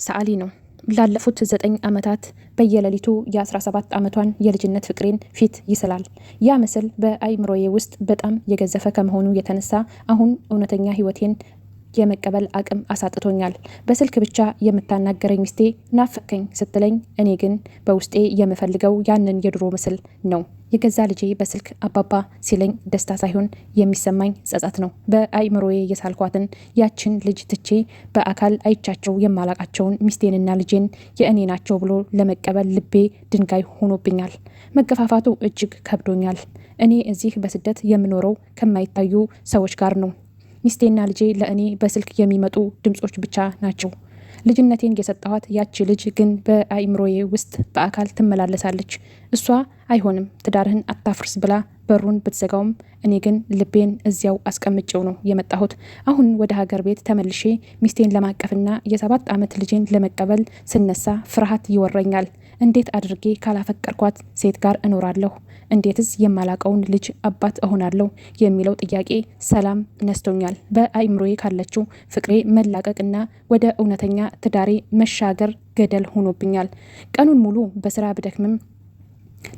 ሰዓሊ ነው። ላለፉት 9 ዓመታት በየሌሊቱ የ17 ዓመቷን የልጅነት ፍቅሬን ፊት ይስላል። ያ ምስል በአይምሮዬ ውስጥ በጣም የገዘፈ ከመሆኑ የተነሳ አሁን እውነተኛ ህይወቴን የመቀበል አቅም አሳጥቶኛል። በስልክ ብቻ የምታናገረኝ ሚስቴ ናፈከኝ ስትለኝ፣ እኔ ግን በውስጤ የምፈልገው ያንን የድሮ ምስል ነው። የገዛ ልጄ በስልክ አባባ ሲለኝ ደስታ ሳይሆን የሚሰማኝ ጸጸት ነው። በአይምሮዬ የሳልኳትን ያችን ልጅ ትቼ በአካል አይቻቸው የማላቃቸውን ሚስቴንና ልጄን የእኔ ናቸው ብሎ ለመቀበል ልቤ ድንጋይ ሆኖብኛል። መገፋፋቱ እጅግ ከብዶኛል። እኔ እዚህ በስደት የምኖረው ከማይታዩ ሰዎች ጋር ነው። ሚስቴና ልጄ ለእኔ በስልክ የሚመጡ ድምጾች ብቻ ናቸው። ልጅነቴን የሰጠኋት ያቺ ልጅ ግን በአይምሮዬ ውስጥ በአካል ትመላለሳለች። እሷ አይሆንም ትዳርህን አታፍርስ ብላ በሩን ብትዘጋውም እኔ ግን ልቤን እዚያው አስቀምጬው ነው የመጣሁት። አሁን ወደ ሀገር ቤት ተመልሼ ሚስቴን ለማቀፍና የ7 ዓመት ልጄን ለመቀበል ስነሳ ፍርሃት ይወረኛል። እንዴት አድርጌ ካላፈቀርኳት ሴት ጋር እኖራለሁ? እንዴትስ የማላቀውን ልጅ አባት እሆናለሁ የሚለው ጥያቄ ሰላም ነስቶኛል። በአይምሮዬ ካለችው ፍቅሬ መላቀቅና ወደ እውነተኛ ትዳሬ መሻገር ገደል ሆኖብኛል። ቀኑን ሙሉ በስራ ብደክምም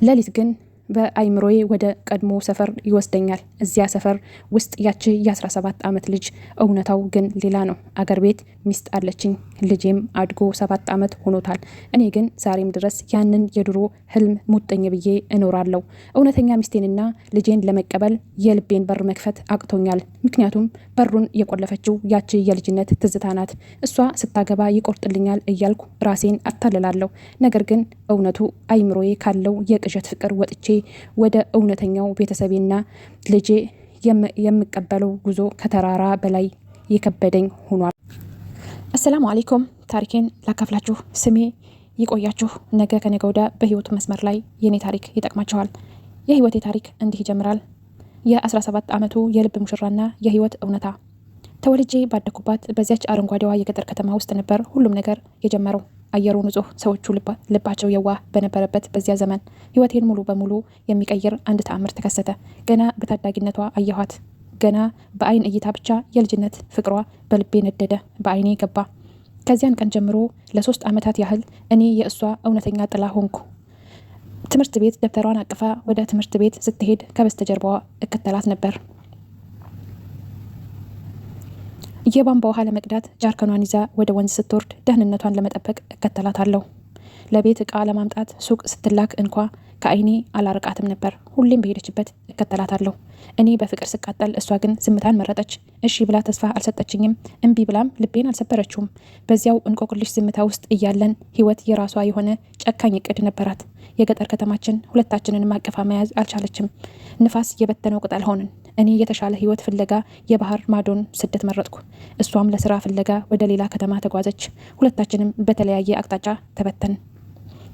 ሌሊት ግን በአይምሮዬ ወደ ቀድሞ ሰፈር ይወስደኛል። እዚያ ሰፈር ውስጥ ያቺ የ17 ዓመት ልጅ፣ እውነታው ግን ሌላ ነው። አገር ቤት ሚስት አለችኝ፣ ልጄም አድጎ 7 ዓመት ሆኖታል። እኔ ግን ዛሬም ድረስ ያንን የድሮ ህልም ሙጥኝ ብዬ እኖራለሁ። እውነተኛ ሚስቴንና ልጄን ለመቀበል የልቤን በር መክፈት አቅቶኛል። ምክንያቱም በሩን የቆለፈችው ያቺ የልጅነት ትዝታ ናት። እሷ ስታገባ ይቆርጥልኛል እያልኩ ራሴን አታልላለሁ። ነገር ግን እውነቱ አይምሮዬ ካለው የቅዠት ፍቅር ወጥቼ ወደ እውነተኛው ቤተሰቤና ልጄ የምቀበለው ጉዞ ከተራራ በላይ የከበደኝ ሆኗል። አሰላሙ አለይኩም። ታሪኬን ላካፍላችሁ። ስሜ ይቆያችሁ። ነገ ከነገ ወዲያ በህይወት መስመር ላይ የኔ ታሪክ ይጠቅማችኋል። የህይወቴ ታሪክ እንዲህ ይጀምራል። የ17 ዓመቱ የልብ ሙሽራና የህይወት እውነታ። ተወልጄ ባደኩባት በዚያች አረንጓዴዋ የገጠር ከተማ ውስጥ ነበር ሁሉም ነገር የጀመረው። አየሩ ንጹህ፣ ሰዎቹ ልባቸው የዋህ በነበረበት በዚያ ዘመን ህይወቴን ሙሉ በሙሉ የሚቀይር አንድ ተአምር ተከሰተ። ገና በታዳጊነቷ አየኋት። ገና በአይን እይታ ብቻ የልጅነት ፍቅሯ በልቤ ነደደ፣ በአይኔ ገባ። ከዚያን ቀን ጀምሮ ለ3 ዓመታት ያህል እኔ የእሷ እውነተኛ ጥላ ሆንኩ። ትምህርት ቤት ደብተሯን አቅፋ ወደ ትምህርት ቤት ስትሄድ ከበስተጀርባዋ እከተላት ነበር። የቧንቧ ውሃ ለመቅዳት ጃርከኗን ይዛ ወደ ወንዝ ስትወርድ ደህንነቷን ለመጠበቅ እከተላታለሁ። ለቤት ዕቃ ለማምጣት ሱቅ ስትላክ እንኳ ከአይኔ አላርቃትም ነበር። ሁሌም በሄደችበት እከተላታለሁ። እኔ በፍቅር ስቃጠል፣ እሷ ግን ዝምታን መረጠች። እሺ ብላ ተስፋ አልሰጠችኝም፣ እምቢ ብላም ልቤን አልሰበረችውም። በዚያው እንቆቅልሽ ዝምታ ውስጥ እያለን ህይወት የራሷ የሆነ ጨካኝ እቅድ ነበራት። የገጠር ከተማችን ሁለታችንን አቅፋ መያዝ አልቻለችም። ንፋስ የበተነው ቅጠል ሆንን። እኔ የተሻለ ህይወት ፍለጋ የባህር ማዶን ስደት መረጥኩ። እሷም ለስራ ፍለጋ ወደ ሌላ ከተማ ተጓዘች። ሁለታችንም በተለያየ አቅጣጫ ተበተን።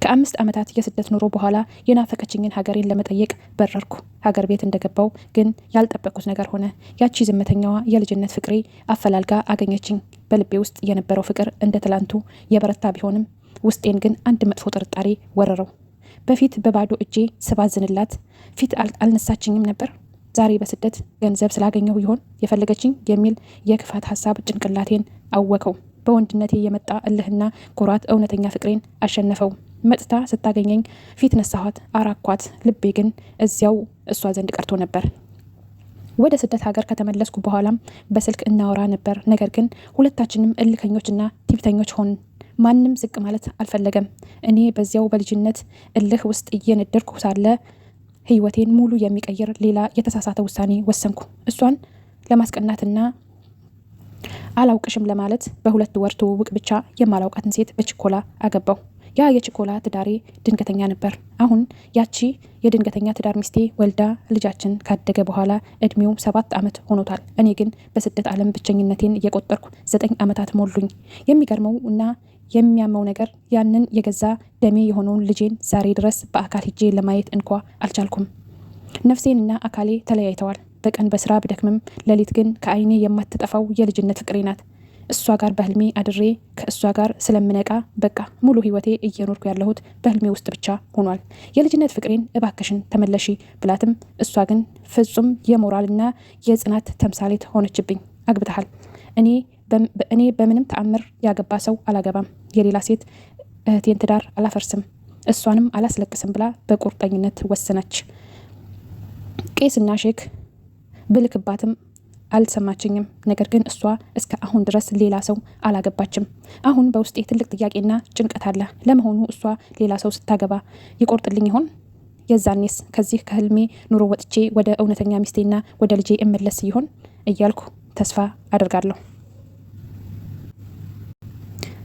ከ5 ዓመታት የስደት ኑሮ በኋላ የናፈቀችኝን ሀገሬን ለመጠየቅ በረርኩ። ሀገር ቤት እንደገባው ግን ያልጠበቅኩት ነገር ሆነ። ያቺ ዝምተኛዋ የልጅነት ፍቅሬ አፈላልጋ አገኘችኝ። በልቤ ውስጥ የነበረው ፍቅር እንደ ትላንቱ የበረታ ቢሆንም ውስጤን ግን አንድ መጥፎ ጥርጣሬ ወረረው። በፊት በባዶ እጄ ስባዝንላት ፊት አልነሳችኝም ነበር። ዛሬ በስደት ገንዘብ ስላገኘው ይሆን የፈለገችኝ የሚል የክፋት ሀሳብ ጭንቅላቴን አወከው። በወንድነቴ የመጣ እልህና ኩራት እውነተኛ ፍቅሬን አሸነፈው። መጥታ ስታገኘኝ ፊት ነሳኋት፣ አራኳት። ልቤ ግን እዚያው እሷ ዘንድ ቀርቶ ነበር። ወደ ስደት ሀገር ከተመለስኩ በኋላም በስልክ እናወራ ነበር። ነገር ግን ሁለታችንም እልከኞችና ቲብተኞች ሆን። ማንም ዝቅ ማለት አልፈለገም። እኔ በዚያው በልጅነት እልህ ውስጥ እየነደርኩ ሳለ ህይወቴን ሙሉ የሚቀይር ሌላ የተሳሳተ ውሳኔ ወሰንኩ። እሷን ለማስቀናትና አላውቅሽም ለማለት በ2 ወር ትውውቅ ብቻ የማላውቃትን ሴት በችኮላ አገባው። ያ የችኮላ ትዳሬ ድንገተኛ ነበር። አሁን ያቺ የድንገተኛ ትዳር ሚስቴ ወልዳ ልጃችን ካደገ በኋላ እድሜው 7 ዓመት ሆኖታል። እኔ ግን በስደት ዓለም ብቸኝነቴን እየቆጠርኩ 9 ዓመታት ሞሉኝ። የሚገርመው እና የሚያመው ነገር ያንን የገዛ ደሜ የሆነውን ልጄን ዛሬ ድረስ በአካል ሄጄ ለማየት እንኳ አልቻልኩም። ነፍሴንና አካሌ ተለያይተዋል። በቀን በስራ ብደክምም ሌሊት ግን ከአይኔ የማትጠፋው የልጅነት ፍቅሬ ናት። እሷ ጋር በህልሜ አድሬ ከእሷ ጋር ስለምነቃ በቃ ሙሉ ህይወቴ እየኖርኩ ያለሁት በህልሜ ውስጥ ብቻ ሆኗል። የልጅነት ፍቅሬን እባክሽን ተመለሺ ብላትም እሷ ግን ፍጹም የሞራልና የጽናት ተምሳሌት ሆነችብኝ። አግብተሃል፣ እኔ እኔ በምንም ተአምር ያገባ ሰው አላገባም፣ የሌላ ሴት እህቴን ትዳር አላፈርስም፣ እሷንም አላስለቅስም ብላ በቁርጠኝነት ወሰነች። ቄስና ሼክ ብልክባትም አልሰማችኝም። ነገር ግን እሷ እስከ አሁን ድረስ ሌላ ሰው አላገባችም። አሁን በውስጤ ትልቅ ጥያቄና ጭንቀት አለ። ለመሆኑ እሷ ሌላ ሰው ስታገባ ይቆርጥልኝ ይሆን? የዛኔስ ከዚህ ከህልሜ ኑሮ ወጥቼ ወደ እውነተኛ ሚስቴና ወደ ልጄ እመለስ ይሆን እያልኩ ተስፋ አደርጋለሁ።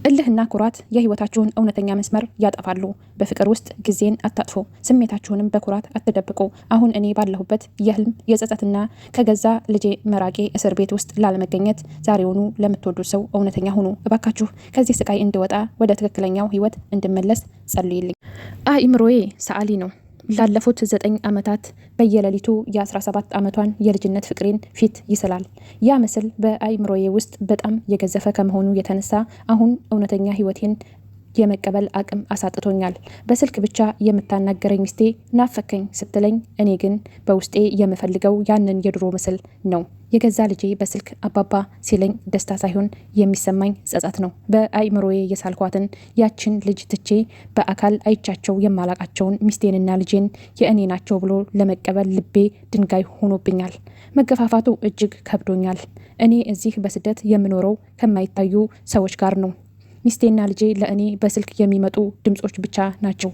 እልህና ኩራት የህይወታችሁን እውነተኛ መስመር ያጠፋሉ። በፍቅር ውስጥ ጊዜን አታጥፉ፣ ስሜታችሁንም በኩራት አትደብቁ። አሁን እኔ ባለሁበት የህልም የጸጸትና ከገዛ ልጄ መራቄ እስር ቤት ውስጥ ላለመገኘት ዛሬውኑ ለምትወዱት ሰው እውነተኛ ሁኑ። እባካችሁ ከዚህ ስቃይ እንድወጣ ወደ ትክክለኛው ህይወት እንድመለስ ጸልይልኝ። አእምሮዬ ሰዓሊ ነው። ላለፉት 9 ዓመታት በየሌሊቱ የ17 ዓመቷን የልጅነት ፍቅሬን ፊት ይስላል። ያ ምስል በአእምሮዬ ውስጥ በጣም የገዘፈ ከመሆኑ የተነሳ አሁን እውነተኛ ህይወቴን የመቀበል አቅም አሳጥቶኛል። በስልክ ብቻ የምታናገረኝ ሚስቴ ናፈከኝ ስትለኝ፣ እኔ ግን በውስጤ የምፈልገው ያንን የድሮ ምስል ነው። የገዛ ልጄ በስልክ አባባ ሲለኝ ደስታ ሳይሆን የሚሰማኝ ጸጸት ነው። በአእምሮዬ የሳልኳትን ያችን ልጅ ትቼ በአካል አይቻቸው የማላቃቸውን ሚስቴንና ልጄን የእኔ ናቸው ብሎ ለመቀበል ልቤ ድንጋይ ሆኖብኛል። መገፋፋቱ እጅግ ከብዶኛል። እኔ እዚህ በስደት የምኖረው ከማይታዩ ሰዎች ጋር ነው። ሚስቴና ልጄ ለእኔ በስልክ የሚመጡ ድምጾች ብቻ ናቸው።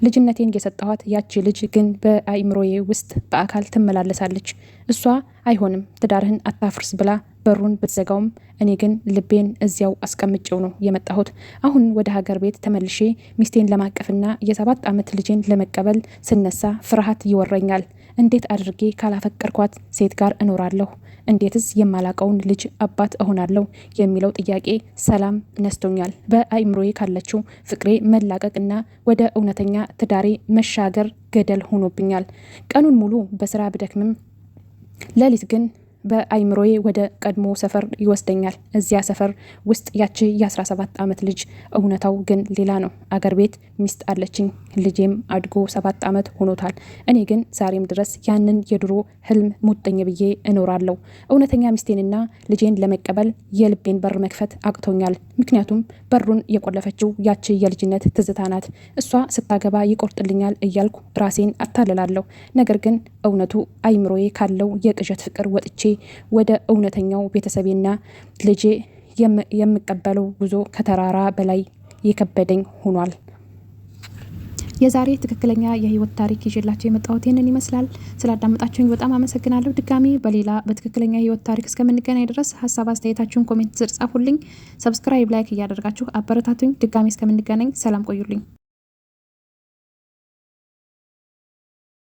ልጅነቴን የሰጠኋት ያቺ ልጅ ግን በአእምሮዬ ውስጥ በአካል ትመላለሳለች። እሷ አይሆንም ትዳርህን አታፍርስ ብላ በሩን ብትዘጋውም እኔ ግን ልቤን እዚያው አስቀምጬው ነው የመጣሁት። አሁን ወደ ሀገር ቤት ተመልሼ ሚስቴን ለማቀፍና የ7 ዓመት ልጄን ለመቀበል ስነሳ ፍርሃት ይወረኛል። እንዴት አድርጌ ካላፈቀርኳት ሴት ጋር እኖራለሁ? እንዴትስ የማላቀውን ልጅ አባት እሆናለሁ? የሚለው ጥያቄ ሰላም ነስቶኛል። በአእምሮዬ ካለችው ፍቅሬ መላቀቅና ወደ እውነተኛ ትዳሬ መሻገር ገደል ሆኖብኛል። ቀኑን ሙሉ በስራ ብደክምም ሌሊት ግን በአእምሮዬ ወደ ቀድሞ ሰፈር ይወስደኛል። እዚያ ሰፈር ውስጥ ያቺ የ17 ዓመት ልጅ፣ እውነታው ግን ሌላ ነው። አገር ቤት ሚስት አለችኝ፣ ልጄም አድጎ 7 ዓመት ሆኖታል። እኔ ግን ዛሬም ድረስ ያንን የድሮ ህልም ሙጥኝ ብዬ እኖራለሁ። እውነተኛ ሚስቴንና ልጄን ለመቀበል የልቤን በር መክፈት አቅቶኛል። ምክንያቱም በሩን የቆለፈችው ያቺ የልጅነት ትዝታ ናት። እሷ ስታገባ ይቆርጥልኛል እያልኩ ራሴን አታልላለሁ። ነገር ግን እውነቱ አእምሮዬ ካለው የቅዠት ፍቅር ወጥቼ ወደ እውነተኛው ቤተሰቤና ልጄ የምቀበለው ጉዞ ከተራራ በላይ የከበደኝ ሆኗል። የዛሬ ትክክለኛ የህይወት ታሪክ ይዤላችሁ የመጣሁት ይህንን ይመስላል። ስላዳመጣችሁኝ በጣም አመሰግናለሁ። ድጋሚ በሌላ በትክክለኛ የህይወት ታሪክ እስከምንገናኝ ድረስ ሀሳብ አስተያየታችሁን ኮሜንት ስር ጻፉልኝ። ሰብስክራይብ፣ ላይክ እያደረጋችሁ አበረታቱኝ። ድጋሚ እስከምንገናኝ ሰላም ቆዩልኝ።